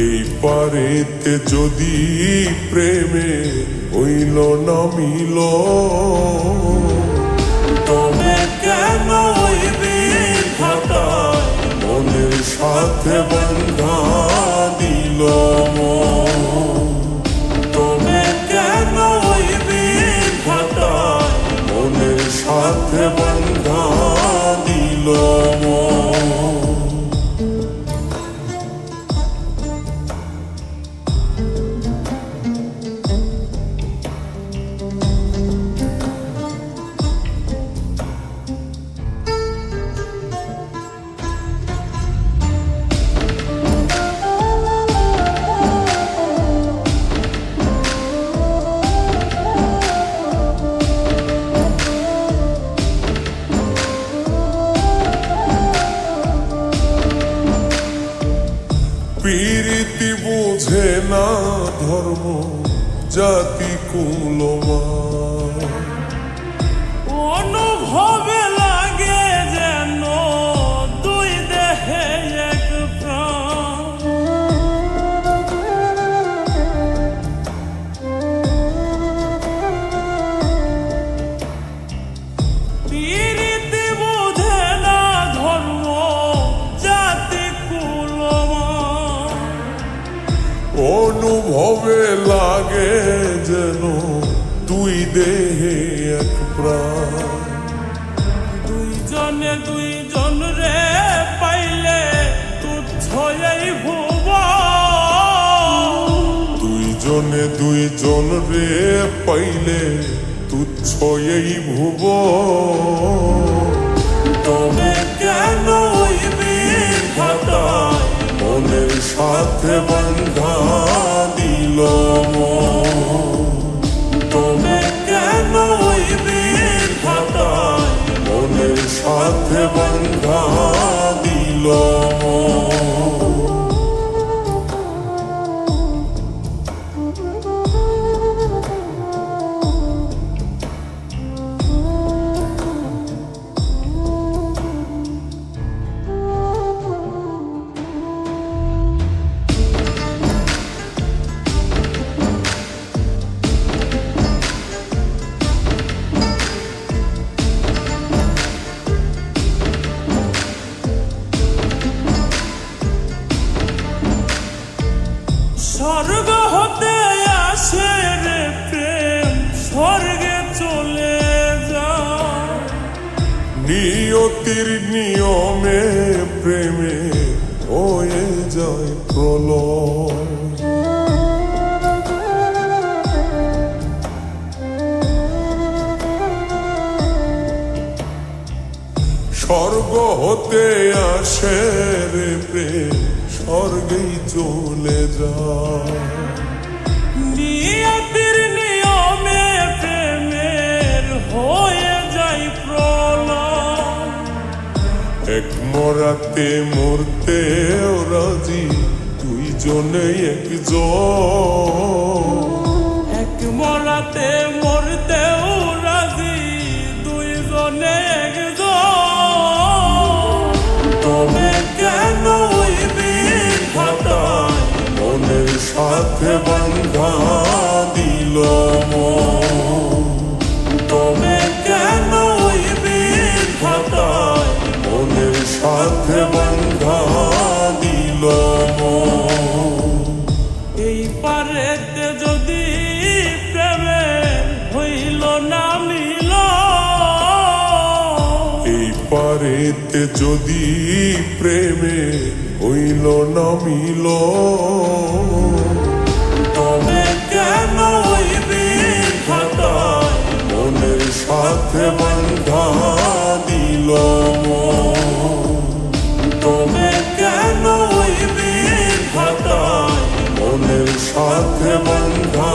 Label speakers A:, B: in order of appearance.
A: এই পারেতে যদি প্রেমে হইল না মিল, তবে কেন ওই বিধাতায় মনের সাথে বন্ধা দিল? তবে কেন ওই বিধাতায় মনের সাথে বন্ধা দিল? প্রীতি বোঝে না ধর্ম জাতি কুলমান,
B: অনুভবে লাগে যেন দুই দেহে এক প্রাণ। প্রীতি বোঝে না ধর্ম জাতি কুলমান,
A: অনুভবে লাগে যেন দুই দেহে এক প্রাণ।
B: দুইজনে দুইজন রে পাইলে তুচ্ছ এই ভুবন।
A: দুইজনে দুইজন রে পাইলে তুচ্ছ এই ভুবন।
B: তবে কেন ওই বিধাতায়
A: মনের সাথে বন্ধা দিল?
B: তবে কেন ওই বিধাতায়
A: মনের সাথে বন্ধা দিল?
B: স্বর্গ হতে আসে রে প্রেম, স্বর্গে চলে যায়।
A: নিয়তির নিয়মে প্রেমে হয়ে যায় প্রলয়। স্বর্গ হতে আসে রে প্রেম, স্বর্গেই চলে যায়।
B: নিয়তির নিয়মে প্রেমের হয়ে যায় প্রলয়।
A: এক মরাতে মরতে রাজি দুইজনে একজন।
B: এক মরাতে মরতেও রাজি দুইজনে একজন।
A: তবে কেন ওই বিধাতায় মনের সাথে বন্ধা দিল? তবে কেন ওই বিধাতায় মনের সাথে বন্ধা দিল?
B: এই পারেতে যদি প্রেমে হইল
A: হইতে যদি প্রেমে হইল না মিল,
B: তবে কেন ওই বিধাতায়
A: মনের সাথে বান্ধা দিল
B: তবে কেন ওই বিধাতায়
A: মনের সাথে বান্ধা